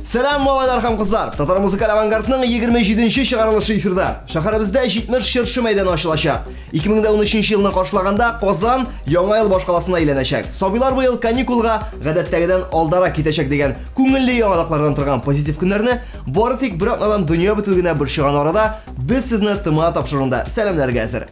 Сәлам малайлар һәм кызлар. Татар музыкаль авангардның 27-нче чыгарылышы эфирда. Шәһәребездә 70 чыршы мәйданы ачылачак. 2013 елны каршылаганда Казан яңа ел башкаласына әйләнәчәк. Сабыйлар бу ел каникулга гадәттәгедән алдарак китәчәк дигән күңелле яңалыклардан торган позитив көннәрне бары тик бер атнадан дөнья бөтенлегенә борчыган арада без сезне тыма тапшыруда сәламләргә әзер.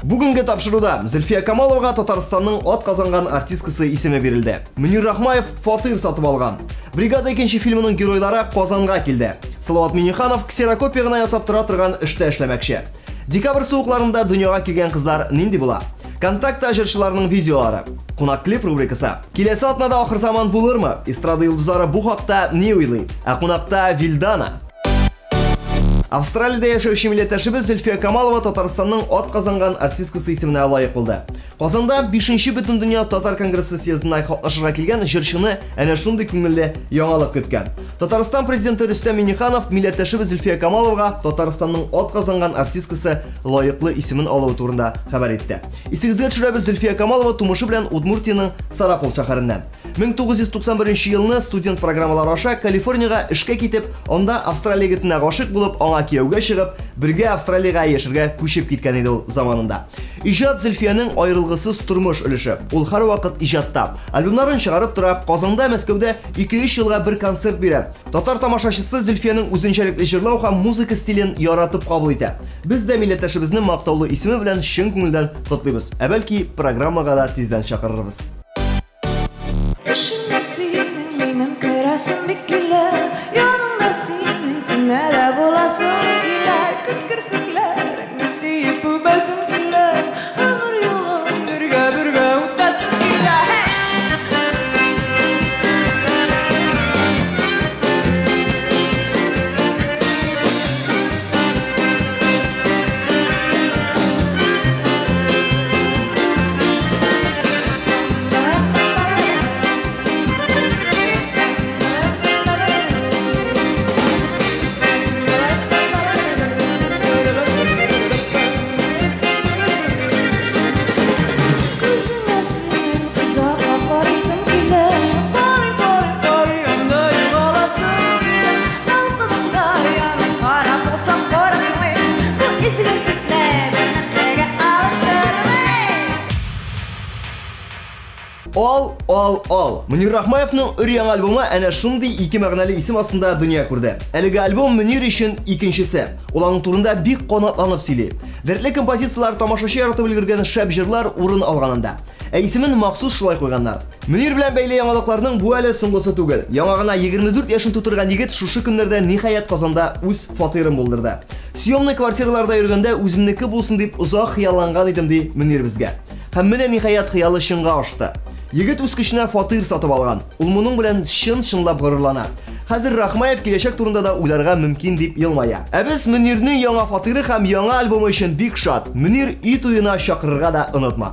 Бүгенге тапшыруда Зөлфия Камаловага Татарстанның ат казанган артисткасы исеме бирелде. Мөнир Рахмаев фатир сатып алган. Бригада 2 фильмының геройлары Казанга килде. Салават Миниханов ксерокопия гына ясап тора торган эштә эшләмәкче. Декабрь суыкларында дөньяга килгән кызлар нинди була? Контакт җырчыларының видеолары. Кунак клип рубрикасы. Киләсе атнада ахыр заман булырмы? Эстрада йолдызлары бу хакта не уйлый? Ә кунакта Вильдана. Австралиядә яшәүче милләттәшебез Зөлфия Камалова Татарстанның ат казанган артисткасы исеменә лаек булды. Казанда 5-нче Бөтендөнья татар конгрессы съездына катнашырга килгән җырчыны әнә шундый күңелле яңалык көткән. Татарстан президенты Рөстәм Миңнеханов милләттәшебез Зөлфия Камаловага Татарстанның ат казанган артисткасы лаеклы исемен алуы турында хәбәр итте. Исегезгә төшерәбез, Зөлфия Камалова тумышы белән Удмуртияның Сарапул шәһәреннән. 1991 елны студент программалары аша Калифорнияга эшкә китеп, анда Австралия егетенә гашык булып, аңа кияүгә чыгып, бергә Австралиягә яшәргә күчеп киткән иде ул заманында. Иҗат Зөлфияның аерылгысыз тормыш өлеше. Ул һәрвакыт иҗатта. Альбомнарын чыгарып тора, Казанда, Мәскәүдә 2-3 елга бер концерт бирә. Татар тамашачысы Зөлфияның үзенчәлекле җырлау һәм музыка стилен яратып кабул итә. Без дә милләттәшебезнең мактаулы исеме белән чын күңелдән котлыйбыз. Ә бәлки программага да тиздән чакырырбыз. Benim kırasın bir güller, yanımda senin tünlere bulasın güller, kız kırfıklar, nasip bu basın güller, ömür yolu bürge utasın güller. Ал. Мөнир Рахмаевның өр-яңа альбомы әнә шундый ике мәгънәле исем астында дөнья күрде. Әлеге альбом Мөнир өчен икенчесе. Ул аның турында бик канатланып сөйли. Дәртле композициялар, тамашачы яратып өлгергән шәп җырлар урын алганында. Ә исемен махсус шулай куйганнар. Мөнир белән бәйле яңалыкларның бу әле соңгысы түгел. Яңа гына 24 яшын тутырган егет шушы көннәрдә ниһаять Казанда үз фатирын булдырды. Съемный квартираларда йөргәндә үземнеке булсын дип озак хыялланган идем ди Мөнир безгә. Һәм менә ниһаять хыялы чынга ашты. Егет үз көченә фатир сатып алган. Ул моның белән чынлап горурлана. Хәзер Рахмаев киләчәк турында да уйларга мөмкин дип елмая. Ә без Мөнирнең яңа фатиры һәм яңа альбомы өчен бик шат. Мөнир ит уена чакырырга да онытма.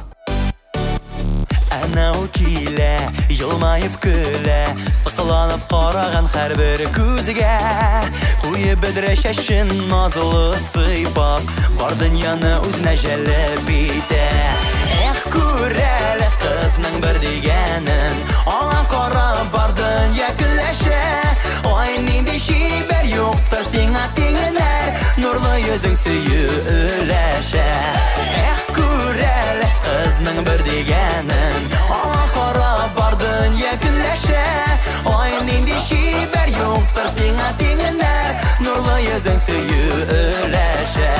Әнә ул килә, елмаеп көлә, сыкланып караган һәрбер күзгә. Куеп бедре чәчен назлы сыйпап, бар дөньяны үзенә җәлеп итә. Эх, күрәле кызның бер дигәнен, аңа карап бар дөнья көләшә. Ай, нинди чибәр юктыр сиңа тиңнәр, нурлы йөзең сөеләшә. Эх, күрәле кызның бер дигәнен, аңа карап бар дөнья көләшә. Ай, нинди чибәр юктыр сиңа тиңнәр, нурлы йөзең сөеләшә.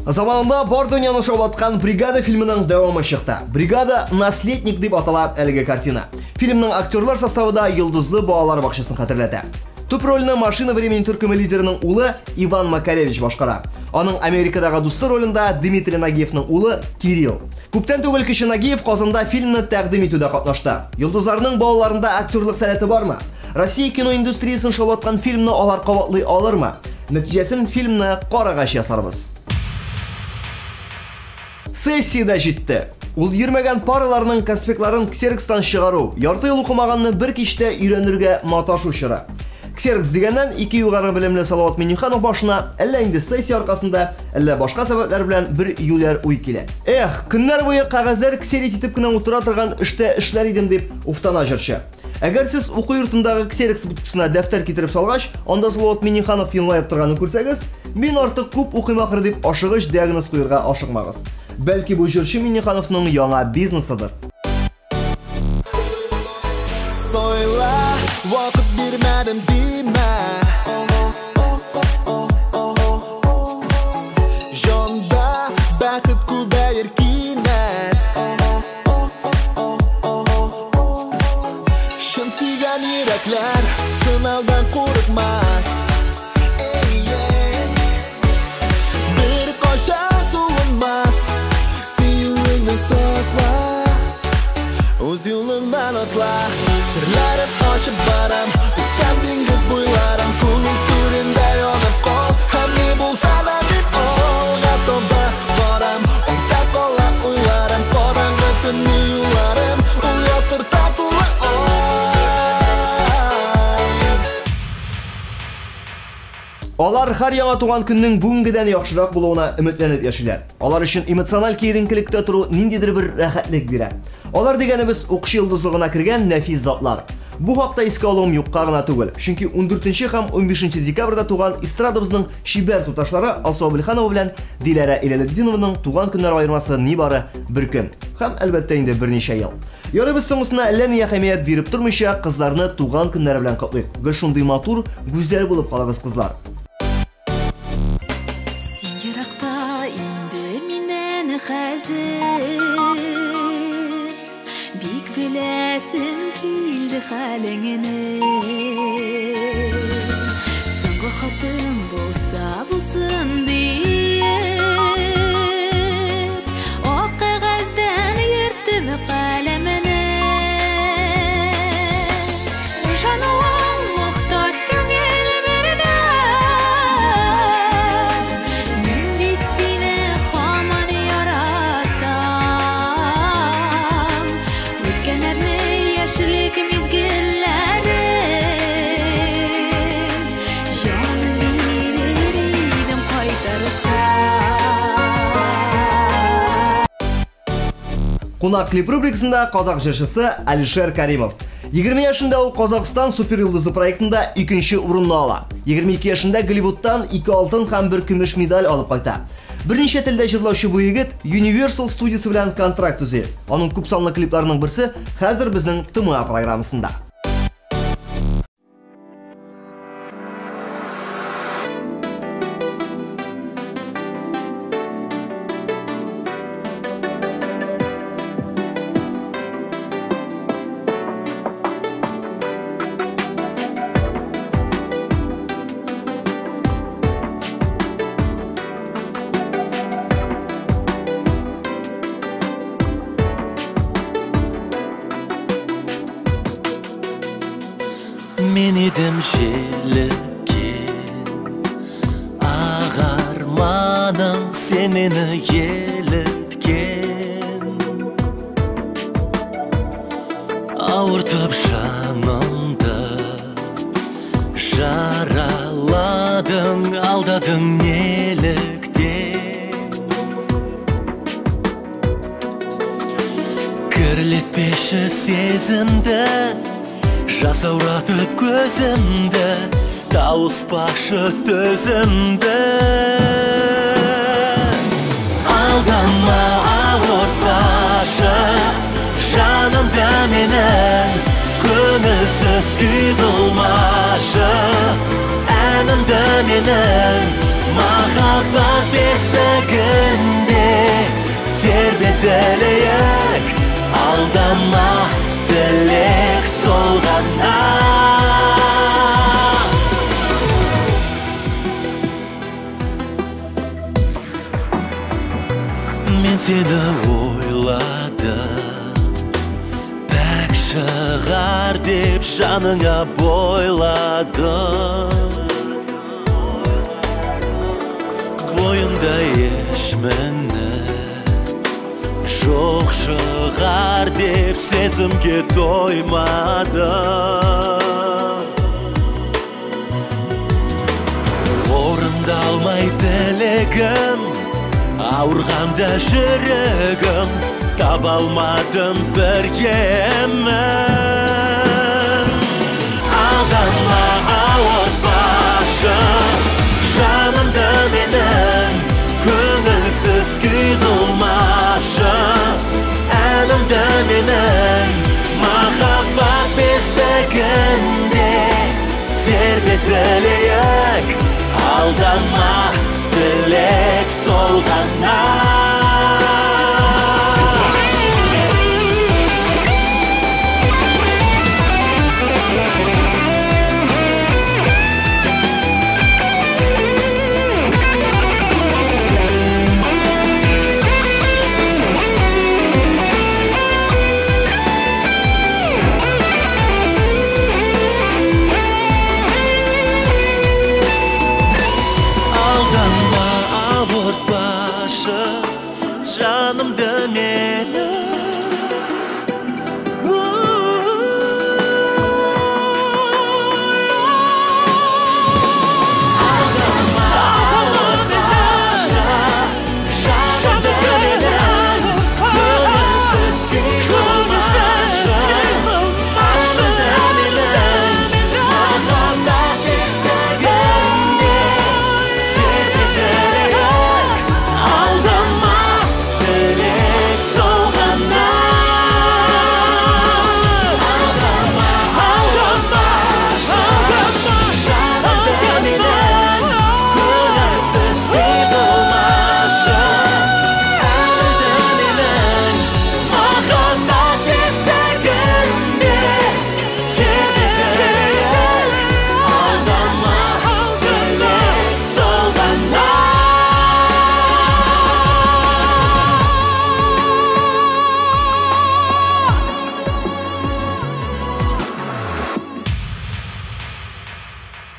Заманында бар дөньяны шаулаткан Бригада фильмының дәвамы чыкты. Бригада наследник дип атала әлеге картина. Фильмның актерлар составында йолдызлы балалар бакчасын хәтерләтә. Төп рольне Машина времени төркеме лидерының улы Иван Макаревич башкара. Аның Америкадагы дусты ролендә Дмитрий Нагиевның улы Кирилл. Күптән түгел кеше Нагиев Казанда фильмны тәкъдим итүдә катнашты. Йолдызларның балаларында актерлык сәләте бармы? Россия кино индустриясын шаулаткан фильмны алар кабатлый алырмы? Нәтиҗәсен фильмны карагач ясарбыз. Сессияда җитте. Ул йөрмәгән параларның конспектларын ксерокстан чыгару, ярты ел укымаганны бер кичтә өйрәнергә маташу чоры. Ксерокс дигәннән 2 югары белемле Салават Миниханов башына әллә инде сессия аркасында, әллә башка сәбәпләр белән бер юләр уй килә. Көннәр буе кәгазьләр ксерит итеп кенә утыра торган эштә эшләр идем дип уфтана җырчы. Әгәр сез уку йортындагы ксерокс буткысына дәфтәр китереп салгач, анда Салават Миңнеханов елмаеп торганын күрсәгез, мин артык күп укыйм ахры дип ашыгыч диагноз куярга ашыкмагыз. Бәлки бу җырчы Миңнехановның яңа бизнесыдыр. Сойла, вакыт бирмәдем димә. Җанда бәхет күбәер кинәт. Шын сөйгән йөрәкләр сынаудан курыкмас. Бер кашан суынмас. Сөюеңне сакла. Үз юлыңдан атла. Серләрен ачып барам. Үткән диңгез буйларым. Күңел түрендә янып кал. Һәм ни булса да мин алга таба барам. Онда кала уйларым. Караңгы төнне юлларым. Уятыр татулы Алар һәр яңа туган көннең бүгенгедән яхшырак булуына өметләнеп яшиләр. Алар өчен эмоциональ киеренкелектә тору ниндидер бер рәхәтлек бирә. Алар дигәнебез укчы йолдызлыгына кергән нәфис затлар. Бу хакта искә алуым юкка гына түгел. Чөнки 14 һәм 15 декабрьдә туган эстрадабызның шибәр туташлары Алсу Абелханова белән Диләрә Иләлетдинованың туган көннәр аермасы нибары бер көн. Һәм әлбәттә инде берничә ел. Ярыбыз соңгысына әллә ни әһәмият биреп тормыйча кызларны туган көннәре белән котлыйк. Гел шундый матур, гүзәл булып калыгыз кызлар. Бик беләсем килде хәлеңне. Соңгы хатым булса булсын диеп, ак кәгазьдән йөрттем каләмне. Җаным мохтаҗ түгел бердә. Мин бит сине һаман яратам. Үткәннәрне яшьлек мизгелләре. Җаным бирдем кайтарса. Кунак клип рубрикасында казак җырчысы Алишер Каримов. 20 яшында ул Казакстан супер йолдызы проектында 2нче урынны ала. 22 яшында Голливудтан 2 алтын һәм 1 көмеш медаль алып кайта. Берничә телдә җырлаучы бу егет Universal студиясы белән контракт төзи. Аның күп санлы клипларының берсе хәзер безнең ТМА программасында. Мен едім желіккен ағарманым сенені еліткен. Ауыртып жанымды жараладың, алдадың неліктен. Кірлетпеші сезімді, жасауратып көзімді, тауыспашы төзімді. Алдама, ауыртпашы жанымды менің, көңілсіз күй қылмашы әнімді менің. Махаббат бесігінде тербетілейік, алдама тілек солғанда. Мен сені ойладым, пәк шығар деп жаныңа бойладым. Бойыңда еш мініп жоқ шығар деп сезімге тоймадым. Орындалмай тілегім, ауырғанда жүрегім, таба алмадым бір емін. Aldama avutmasın Жанымды менің көңілсіз күй қылмасын Әнімді менің махаббат бесігінде тербетілейік Алдама тілек сол ғана Жанымды мені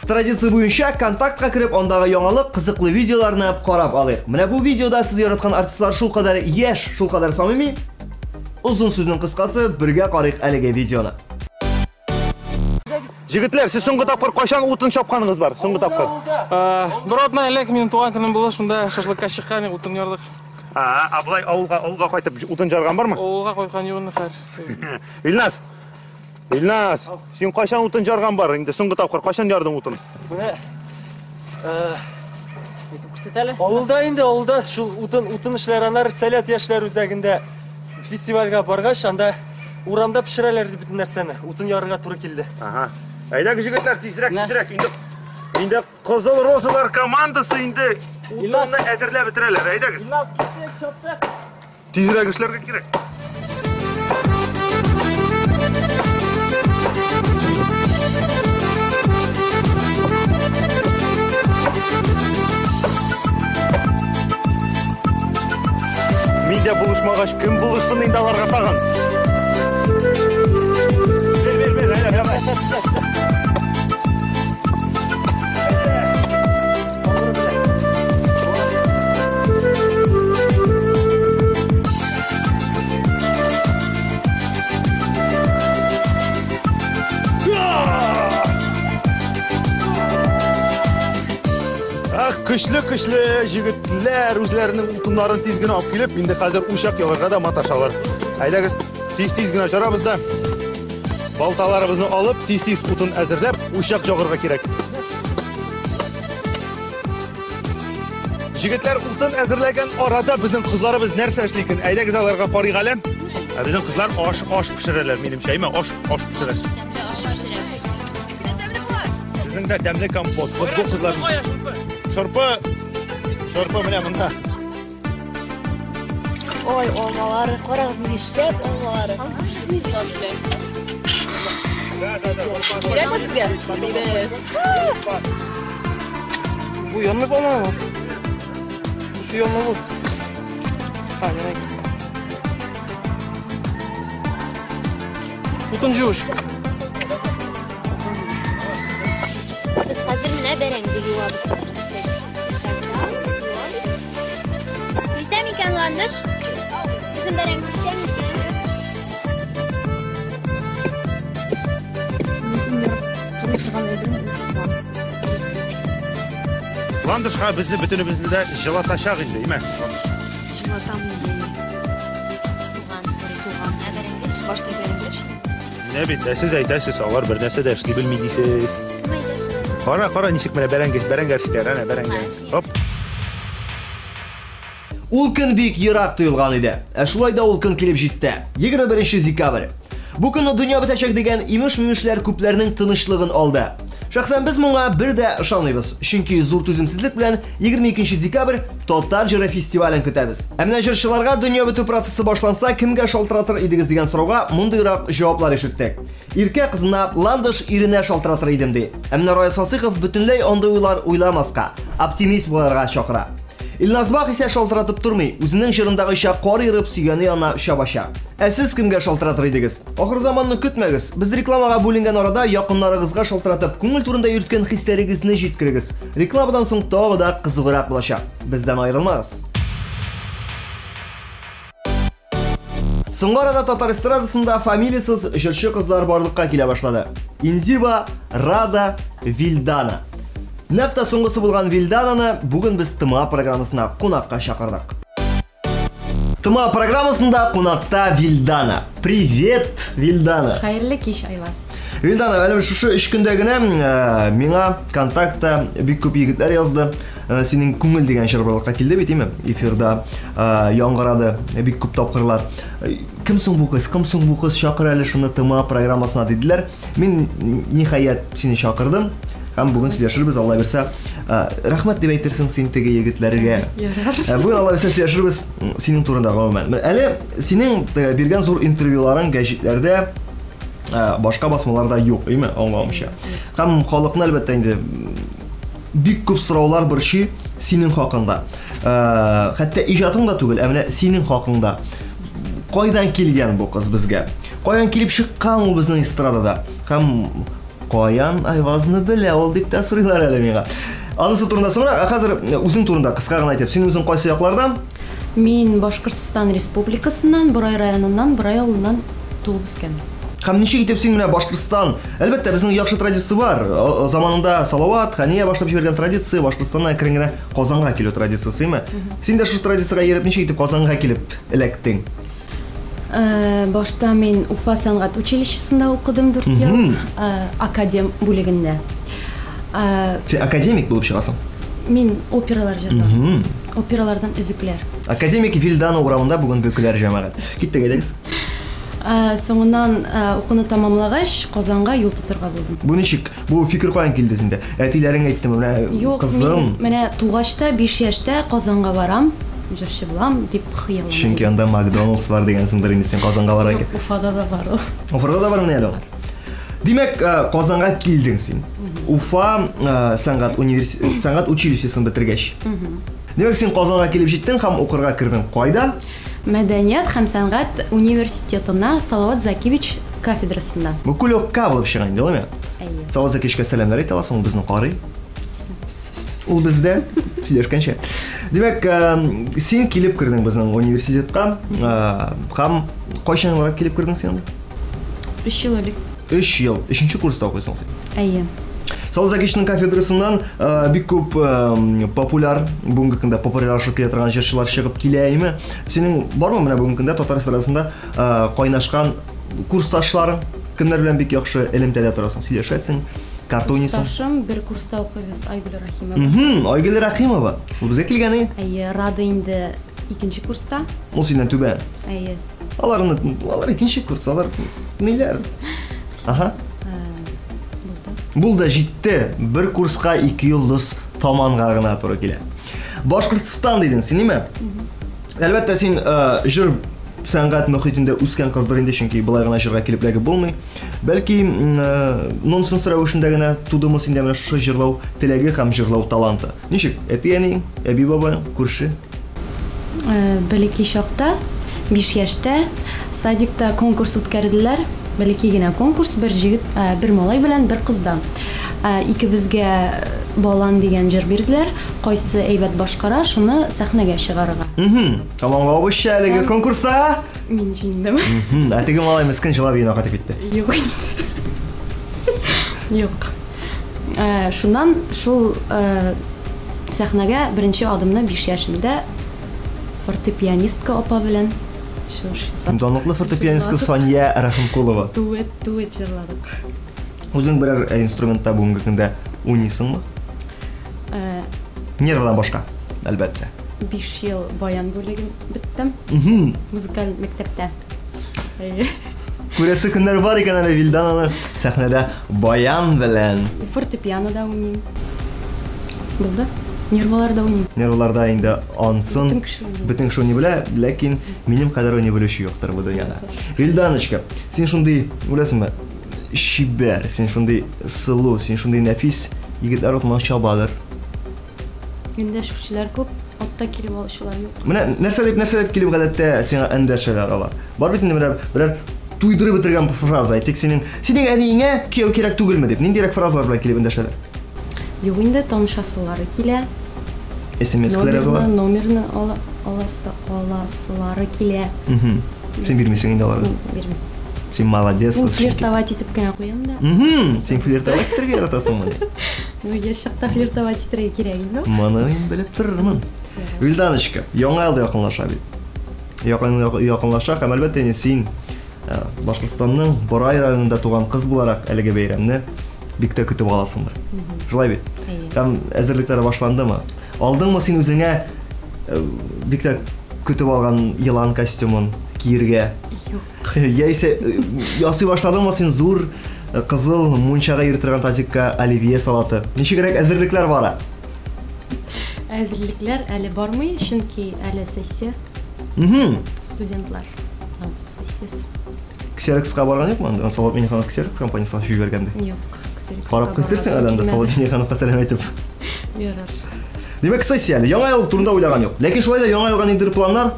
Традиция буенча контактка кирип, ондагы яңалык, кызыклы видеоларны карап алыйк. Менә бу видеода сез яраткан артистлар шул кадәр яшь, шул кадәр самими. Узун сүзнең кыскасы, бергә карыйк әлеге видеоны. Жигитлер, сез соңгы тапкыр кайчан утын чапканыгыз бар? Соңгы тапкыр. Бер атна элек минем туган көнем булды, шунда шашлыкка чыккан, утын ярдык. Булай авылга кайтып утын жарган бармы? Авылга койган югын хәр. Илнас, сен кайчан утын жарган бар? Инде соңгы тапкыр кайчан жардың утын? Менә Авылда инде, авылда шул утын эшләр, сәләт яшьләр үзәгендә фестивальгә баргач, анда урамда пешерәләр дип бөтен нәрсәне. Утын ярырга туры килде. Әйдәгез җегетләр, тизрәк. Инде Кызыл Розалар командасы инде утынны әзерләп бетерәләр. Әйдәгез. Илнас, китсәк, чаптык. Тизрәк эшләргә кирәк. Мидә булышмагач, кем булышсын инде аларга тагын? Бер, әйдә. Көчле җегетләр үзләренең утыннарын тиз генә алып килеп, инде хәзер учак ягарга да маташалар. Әйдәгез, тиз генә жарабыз да. Балталарыбызны алып, тиз утын әзерләп, учак ягырга кирәк. Җегетләр утын әзерләгән арада безнең кызларыбыз нәрсә эшли икән? Әйдәгез аларга карыйк әле. Безнең кызлар аш пешерәләр, минемчә, аш пешерәләр. Сезнең дә дәмле компот. Вот бу кызлар. Шорпа менә монда. Ой, олмалары, карагыз, нишләп олмалары? Кирәкме сезгә? Бу янмый булмамы? Şu yanına vur. Aynen. Утын жуыш. Biz hazır ne berengi yuvarız? Bizde mi kanlanmış? Bizim berengi bizde mi? Ландышқа бізді бүтінімізді де жылаташақ енді, еме? Жылатам енді. Суған, әбереңгеш, башта береңгеш. Не бит, сез әйтәсез, алар бер нәрсә дә эшли белми дисез. Кем әйтәсең? Кара, ничек менә бәрәңгәрчеләр, әнә бәрәңгәр. Хоп. Ул көн бик ерак тоелган иде. Шулай да ул көн килеп җитте. 21 декабрь. Бу көнне дөнья бетәчәк дигән имеш-мимешләр күпләрнең тынычлыгын алды. Шәхсән без моңа бер дә ышанмыйбыз, чөнки зур түземсезлек белән 22 декабрь Татар җыры фестивален көтәбез. Ә менә җырчыларга дөнья бетү процессы башланса, кемгә шалтыратыр идегез дигән сорауга мондыйрак җаваплар ишеттек. Иркә кызына ландыш иренә шалтыратыр идем ди. Ә менә Раис Фасыйхов бөтенләй андый уйлар уйламаска, оптимист буларга чакыра. Илназбах исә шалтыратып тормый, үзенең җырындагыча кар ерып сөйгәне янына чабаша. Ә сез кемгә шалтыратыр идегез? Ахыр заманны көтмәгез. Без рекламага бүленгән арада якыннарыгызга шалтыратып, күңел турында йөрткән хисләрегезне җиткерегез. Рекламадан соң тагы да кызыграк булачак. Бездән аерылмагыз. Соңгы арада татар эстрадасында фамилиясыз җырчы кызлар барлыкка килә башлады. Индива, Рада, Вильдана. Нәкъ соңгысы булган Вильдананы бүген без Тыма программасына кунакка чакырдык. Тыма программасында кунакта Вильдана. Привет, Вильдана. Хәерле кич, Айваз. Вильдана, әле шушы 3 көндә генә миңа контактта бик күп егетләр язды. Синең күңел дигән җыр барлыкка килде бит, име? Эфирда яңгырады, бик күп тапкырлар. Кем соң бу кыз? Чакыр әле шуны Тыма программасына диделәр. Мин ниһаять сине чакырдым. Һәм бүген сөйләшербез, Алла бирсә. Рәхмәт дип әйтерсең син теге егетләргә. Бүген Алла бирсә сөйләшербез синең турында гомумән. Әле синең биргән зур интервьюларың гәҗитләрдә башка басмаларда юк, име? Аңламыйча. Һәм халыкны әлбәттә инде бик күп сораулар борчый синең хакында. Хәтта иҗатың да түгел, ә менә синең хакында. Кайдан килгән бу кыз безгә? Каян килеп чыккан ул безнең эстрадада? Һәм Каян Айвазны белә ул дип тә сорыйлар әле миңа. Анысы турында соңра, хәзер үзең турында кыска гына әйтеп, син үзең кайсы яклардан? Мин Башкортстан Республикасыннан, Борай районыннан, Борай авылыннан туып үскән. Һәм ничек итеп син менә Башкортстан? Әлбәттә безнең яхшы традиция бар. Заманында Салават, Хания башлап җибәргән традиция, Башкортстаннан әкрен генә Казанга килү традициясе, име? Син дә шушы традицияга ереп ничек итеп Казанга килеп эләктең? Башта мен Уфа сәнгать училищесында укыдым 4 ел, академ бүлегендә. Син академик булып чыгасың? Мин опералар җырлыйм. Опералардан өзекләр. Академик Вильдана урамында бүген бөкеләр җәмәгать. Киттек әйдәгез. Соңыннан укуны тамамлагач, Казанга юл тотырга булдым. Бу ничек? Бу фикер каян килде синдә? Әтиләрең әйтте менә кызым. Менә тугачта 5 яшьтә Казанга барам. Җырчы булам дип хыялым. Чөнки анда Макдоналдс бар дигәнсеңдер инде син Казанга бара икән. Уфада да бар ул. Уфада да бар менә ул. Димәк, Казанга килдең син. Уфа сәнгать училищесын бетергәч. Димәк, син Казанга килеп җиттең һәм укырга кирдең. Кайда? Мәдәният һәм сәнгать университетына Салават Закевич кафедрасында. Бу Кулёкка булып чыган инде, әйе. Салават Закевичкә сәламнар әйтә аласың, безне карый. Ул бездә сөйләшкәнчә. Димәк, син килеп кирдең безнең университетка. Һәм кайчан килеп кирдең син? 3 ел элек. 3 ел. 3нче курста укыйсың син. Әйе. Салават Закевичнең кафедрасыннан бик күп популяр, бүгенге көндә популярлашып килә торган җырчылар чыгып килә, име? Синең бармы менә бүгенге көндә татар эстрадасында кайнашкан курсташларың? Кемнәр белән бик яхшы элемтәдә торасың, сөйләшәсең? Картонисың. Курсташым бер курста укыйбыз, Айгөл Рахимова. Айгөл Рахимова. Ул безгә килгән. Әйе, Рада инде 2нче курста. Ул синнән түбән. Әйе. Алар 2нче курс, алар ниләр? Ага. Бул да җитте. Бер курска 2 йолдыз таманга гына туры килә. Башкортстан дидең син, ниме? Әлбәттә син җыр сәнгать мөхитендә үскән кыздыр инде, чөнки булай гына җырга килеп ләгеп булмый. Бәлки нонсенс рәвешендә генә тудымы синдә менә шушы җырлау теләге һәм җырлау таланты. Ничек? Әтиәнең, әби бабаң, күрше? Бәлки чакта 5 яшьтә садикта конкурс үткәрделәр. Бәлки генә конкурс, бер җигет, бер малай белән бер кыздан. Икебезгә балан дигән җыр бирделәр. Кайсы әйбәт башкара, шуны сәхнәгә чыгарырга. Тамамлаучы әлеге конкурста мин җиңдем. Теге малай мескен җырлап йына катып китте. Юк. Юк. Шуннан шул сәхнәгә беренче адымны 5 яшемдә фортепианистка апа белән Данлыклы фортепианистка Соня Рахимкулова. Дуэт жырладык. Үзең берәр инструментта бүгенге көндә уйныйсыңмы? Нервадан башка, әлбәттә. 5 ел баян бүлеген биттем. Музыкаль мәктәптә. Күрәсе көннәр бар икән әле Вилдананы сәхнәдә баян белән. Фортепианода уйныйм. Булды. Нерваларда уйныйм. Нервларда инде ансын. Бөтен кеше уйный белә, ләкин минем кадәр уйный белүче юктыр бу дөньяда. Вилданочка, син шундый беләсеңме? Шибәр, син шундый сылу, син шундый нәфис егетләр отман чабалар. Инде шушылар күп, атта килеп алышулар юк. Менә нәрсә дип килеп гадәттә сиңа эндәшәләр алар. Бар бит инде берәр туйдырып бетергән фраза. Әйтик синең әниеңә кияү кирәк түгелме дип. Ниндирәк фразалар белән килеп эндәшәләр? Юк инде танышасылары килә. SMS-кләр язалар. Номерны аласылары килә. Син бирмисең инде аларга. Бирмим. Син молодец. Син флиртовать итеп кенә куям да. Син флиртовать итәргә яратасыңмы? Ну, я шакта флиртовать итәргә кирәк инде. Моны белеп торырмын. Вилданочка, яңа елда якынлаша бит. Якынлаша, һәм әлбәттә син Башкортстанның Борай районында туган кыз буларак әлеге бәйрәмне бик тә көтеп аласыңдыр. Шулай бит. Һәм әзерлекләре башландымы? Алдыңмы син үзеңә бик тә көтеп алган елан костюмын киергә? Юк. Яисә ясый башладыңмы син зур кызыл мунчага йөртергән тазикка оливье салаты? Ничегрәк әзерлекләр бара? Әзерлекләр әле бармый, чөнки әле сессия. Студентлар. Сессияс. Ксерокска барган юкмы? Анда Салават Миниханов ксерокс компаниясына шу бергәнде. Юк. Карап кистерсең әле Салават Минихановка сәлам әйтеп. Ярар. Димәк, сессия яңа ел турында уйлаган юк. Ләкин шулай да яңа елга ниндидер планнар?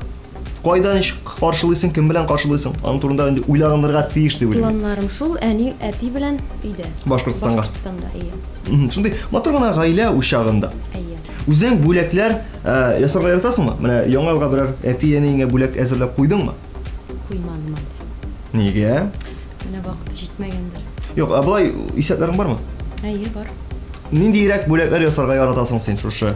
Кайдан каршылыйсың, кем белән каршылыйсың? Аның турында инде уйлаганнарга тиеш дип уйлыйм. Планнарым шул, әти белән өйдә. Башкортстанда, ие. Шундый матур гына гаилә учагында. Ие. Үзең бүләкләр ясарга яратасыңмы? Менә яңа елга берәр әти-әниеңә бүләк әзерләп куйдыңмы? Куймадым әле. Нигә? Менә вакыты җитмәгәндер. Юк, абылай исәпләрең бармы? Ие, бар. Ниндирәк бүләкләр ясарга яратасың син шушы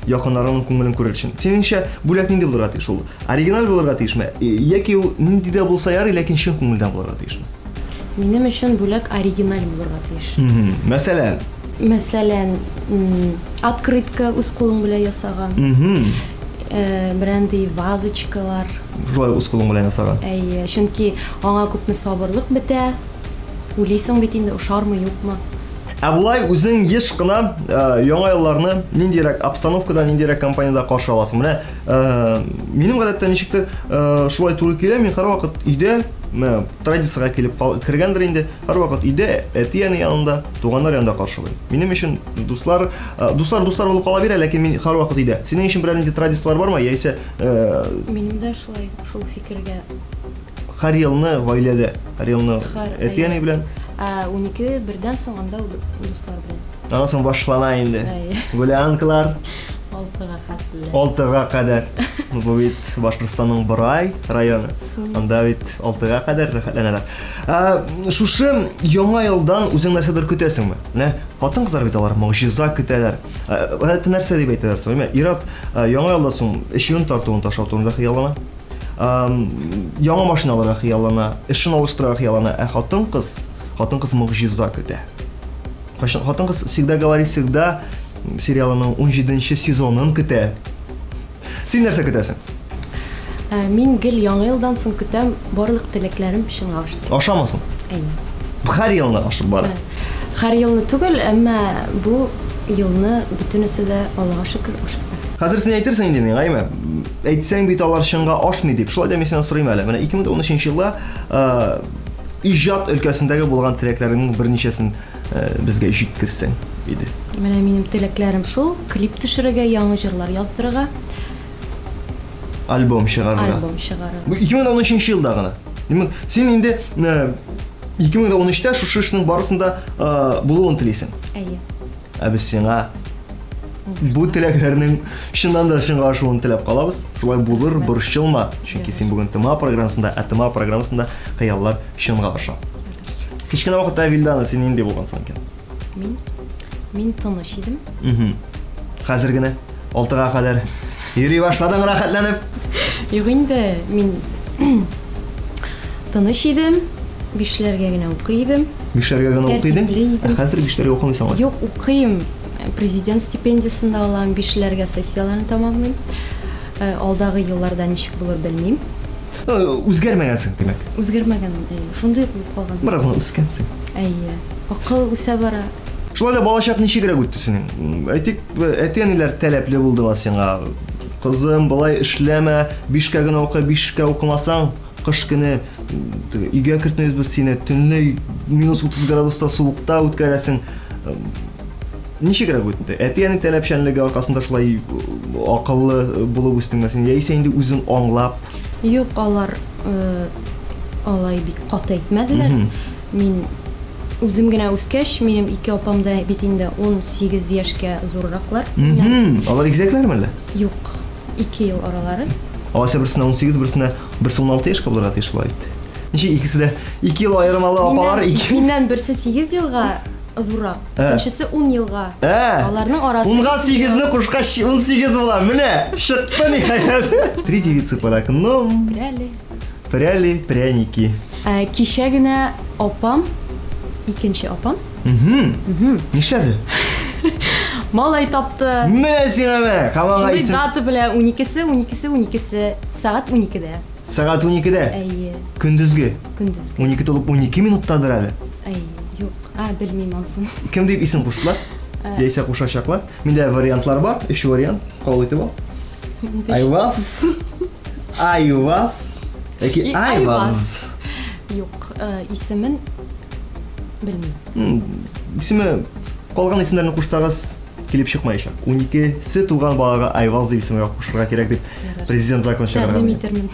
якыннарыңның күңелен күрер өчен? Синеңчә бүләк нинди булырга тиеш ул? Оригинал булырга тиешме? Яки ул нинди дә булса ярый, ләкин чын күңелдән булырга тиешме? Минем өчен бүләк оригиналь булырга тиеш. Мәсәлән, открытка үз кулың белән ясаган. Бренди вазочкалар. Шулай үз кулың белән ясаган. Әйе, чөнки аңа күпме сабырлык бетә. Уйлыйсың бит инде ошармы, юкмы? Абулай үзең еш кына яңа елларны ниндирәк обстановкада, ниндирәк компанияда каршы аласың? Менә минем гадәттә ничектер шулай туры килә, мин һәрвакыт өйдә традициягә килеп кергәндер инде, һәрвакыт өйдә әти-әни янында, туганнар янында каршылыйм. Минем өчен дуслар булып кала бирә, ләкин мин һәрвакыт өйдә. Синең өчен берәр нинди традициялар бармы? Яисә минем дә шулай, шул фикергә. Һәр елны гаиләдә, һәр елны әти-әни белән 12 бердән соң анда дуслар белән. Анысы башлана инде. Гулянкалар 6-га кадәр. Бу бит Башкортстанның Борай районы. Анда бит 6-га кадәр рәхәтләнәләр. Шушы яңа елдан үзең нәрсәдер көтәсеңме? Менә хатын-кызлар бит алар могҗиза көтәләр. Гадәттә нәрсә дип әйтәләр соң? Ират яңа елда соң эшен тартуын ташлау турында хыяллана. Яңа машиналарга хыяллана, эшен алыштырырга хыяллана. Хатын-кыз могҗиза көтә. Хатын-кыз всегда говорит всегда сериалының 17-нче сезонын көтә. Син нәрсә көтәсең? Мин гел яңа елдан соң көтәм барлык теләкләрем чынга ашты. Ашамасың? Әйе. Һәр елны ашып бара. Һәр елны түгел, әмма бу елны бөтенесе дә Аллага шөкер ашып бара. Хәзер син әйтерсең инде миңа, әйме? Әйтсәң бит алар чынга ашмый дип. Шулай да мин синнән сорыйм әле. Менә 2013 елда иҗат өлкәсендәге булган теләкләреңнең берничәсен безгә җиткерсәң иде. Менә минем теләкләрем шул, клип төшерергә, яңа җырлар яздырырга, альбом чыгарырга. Бу 2013 елда гына. Димәк, син инде 2013-тә шушы эшнең барысында булуын телисең. Әйе. Без сиңа бу теләкләрнең чыннан да чынга ашуын теләп калабыз. Шулай булыр, борчылма. Чөнки син бүген ТМА программасында хыяллар чынга аша. Кичкенә вакытта Вилдана син инде булгансың икән. Мин тыныч идем. Хәзер генә 6-га кадәр йөри башладың рәхәтләнеп. Юк инде, мин тыныч идем, 5-ләргә генә укый идем. 5-ләргә генә укый идең? Тәртипле идем. Хәзер 5-ләргә укымыйсың алай. Юк, укыйм. Президент стипендиясын да алам, 5-ләргә сессияләрне тамамлыйм. Алдагы елларда ничек булыр белмим. Үзгәрмәгәнсең, димәк. Үзгәрмәгән, шундый булып калган. Бераз гына үскәнсең. Әйе. Акыл үсә бара. Шулай да балачак ничегрәк үтте синең? Әйтик, әти-әниләр тәләпле булдыга сиңа. Кызым, былай эшләмә, 5-кә генә укы, 5-кә укымасаң, кыш көне өйгә кертмәйбез без сине, төнле -30 градуста суыкта үткәрәсең. Ничегрәк үтте? Әти-әни тәләпчәнлеге аркасында шулай акыллы булып үстеңме син? Яисә инде үзең аңлап? Юк, алар алай бик каты әйтмәделәр. Мин үзем генә үскәч, минем 2 апам да бит инде 18 яшькә зурраклар. Алар игезәкләрме әллә? Юк, 2 ел аралары. Алайса берсенә 18, берсенә 16 яшькә булырга тиеш шулай бит. Ничек икесе дә 2 ел аермалы апалар 2. Миннән берсе 8 елга зуррак, икенчесе 10 елга. Аларның арасы 10-га 8-не кушкач 18 була. Менә шыкты ниһаять. 3 девицы по окном. Пряли пряники. Кичә генә апам, икенче апам. Нишләде? Малай тапты. Менә сиңа, камага исем. Даты белән 12 сәгать 12-дә. Сәгать 12-дә? Әйе. Көндезге? Көндезге. 12 толып 12 минуттадыр әле. Әйе, юк. Белмим ансын. Кем дип исем куштылар? Яисә кушачаклар? Миндә вариантлар бар, 3 вариант. Кабул итеп ал. Айваз. Айваз. Яки Айваз. Юк, исемен белмим. Исеме калган исемнәрне кушсагыз килеп чыкмаячак. 12-се туган балага Айваз дип исем кушырга кирәк дип президент закон чыгарган.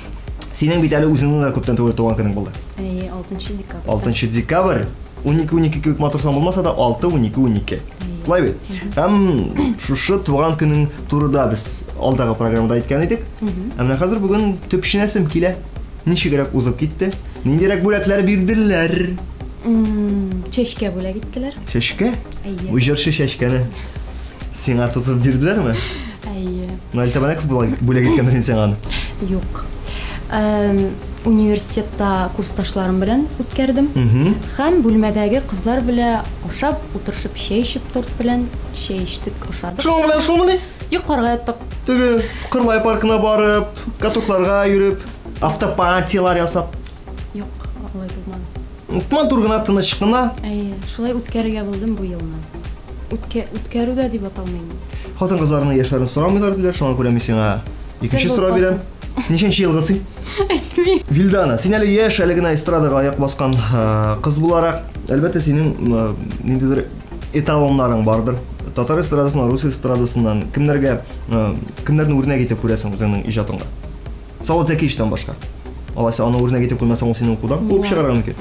Синең бит әле үзеңнең дә күптән түгел туган көнең булды. 6 декабрь. 6 декабрь. 12-12 кебек матурсан булмаса да 6-12-12. Шулай бит. Һәм шушы туган көнең турында без алдагы программада әйткән идек. Менә хәзер бүген төп шинәсем килә. Ничегрәк узып китте? Ниндирәк бүләкләр бирделәр? Чәчкә бүләк иттеләр. Чәчкә? Әйе. Бу җырчы чәчкәне сиңа тотып бирделәрме? Әйе. Нәлтәбәнәк бүләк иткәндер сиңа аны? Юк. Университетта курсташларым белән үткәрдем. Һәм бүлмәдәге кызлар белән ашап, утырышып, чәй эчеп, торт белән чәй эчтек, ашадык. Шуның белән шулмыни? Йокларга яттык. Теге Кырлай паркына барып, катокларга йөреп, автопартиялар ясап. Юк, алай булмады. Тман тургына тыныч кына. Әйе, шулай үткәрергә булдым бу елны. Үткәрү дә дип аталмыйм. Хатын кызларның яшьләрен сорамыйлар диләр, шуңа күрә мин сиңа икенче сорау бирәм. Ниченче елгысың? Әйтми. Вильдана, син әле яшь, әле генә эстрадага аяк баскан кыз буларак, әлбәттә синең ниндидер эталоннарың бардыр. Татар эстрадасыннан, рус эстрадасыннан кемнәрне үрнәк итеп күрәсең үзеңнең иҗатыңда? Савыт Зәкиевичтан башка. Алайса аны үрнәк итеп күрмәсәң, ул синең укудан куып чыгарган микән?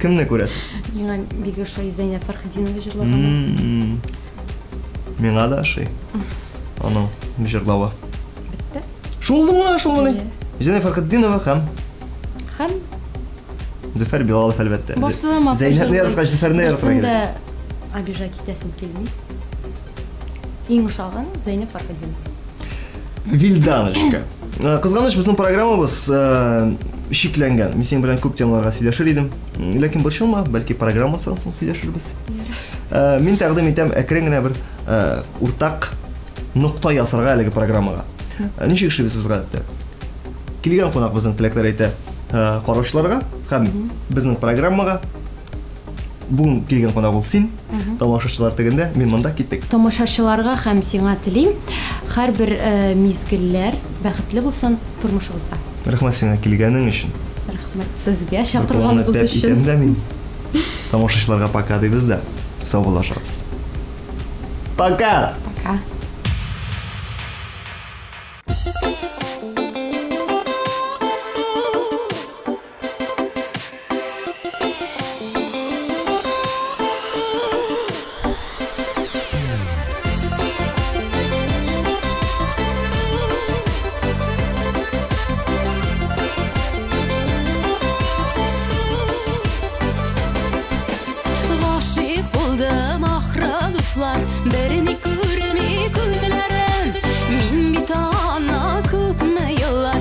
Кемне күрәсең? Миңа бик ошый Зәйнәп Фәрхетдинова җырлаган. Миңа да ошый. Аның җырлавы. Бетте. Шулмы? Зәйнәп Фәрхетдинова һәм Зөфәр Билалов әлбәттә. Зәйнәпне яраткач Зөфәрне яратырга кирәк. Сендә обижать итәсем килми. Иң ошаган Зәйнәп Фәрхетдинова. Вильданочка. Кызганыч, безнең программабыз шикләнгән. Мин синең белән күп темаларга сөйләшер идем. Ләкин борчылма, бәлки программадан соң сөйләшербез. Мин тәкъдим итәм әкрен генә бер уртак нокта ясарга әлеге программага. Ничек эшлибез без гадәттә? Килгән кунак безнең теләкләр әйтә караучыларга һәм безнең программага бүген килгән кунак ул син, тамашачылар тегендә, мин монда киттек. Тамашачыларга һәм сиңа телим, һәрбер мизгелләр бәхетле булсын тормышыгызда. Рәхмәт сиңа килгәнең өчен. Рәхмәт сезгә чакырганыгыз өчен. Итәм дә мин. Тамашачыларга пока дибез дә. Сау булашабыз. Пока. Пока. Берни күрми күзләрем, мин бит ана күпме еллар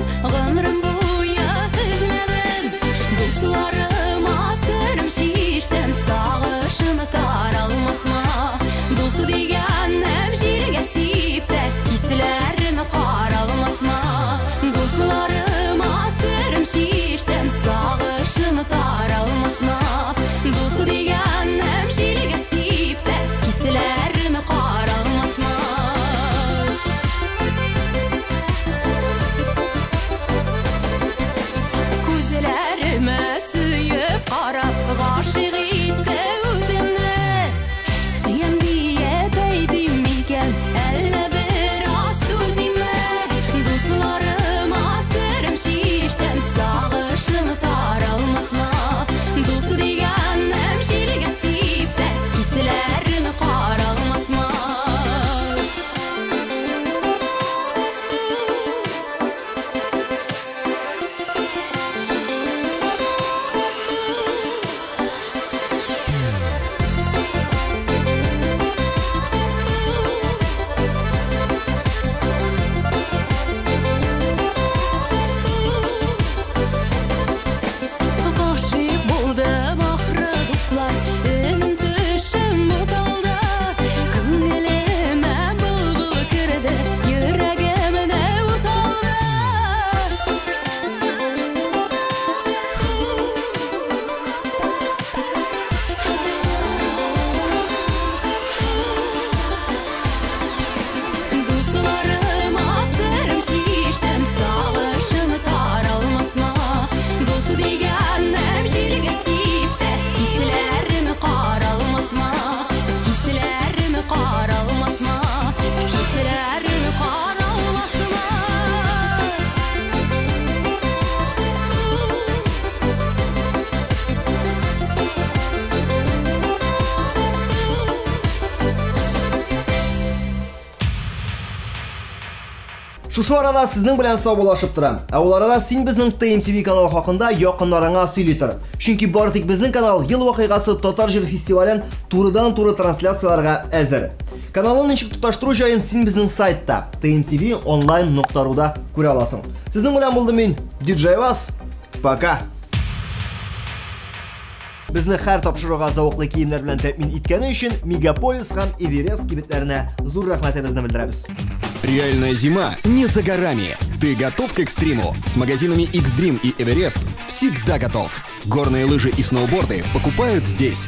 Шушы арада сезнең белән саубуллашып торам. Ә ул арада син безнең TMTV каналы хакында якыннарыңа сөйли тор. Чөнки бары тик безнең канал ел вакыйгасы Татар җыры фестивален турыдан-туры трансляцияларга әзер. Каналны ничек тоташтыру җаен син безнең сайтта tmtv.online.ru-да күрә аласың. Сезнең белән булдым мин, DJ Вас. Пока. Безне һәр тапшыруга зауыклы киемнәр белән тәэмин иткәне өчен Мегаполис һәм Эверест кибетләренә зур рәхмәтебезне белдерәбез. Реальная зима не за горами. Ты готов к экстриму? С магазинами X-Dream и Эверест всегда готов. Горные лыжи и сноуборды покупают здесь.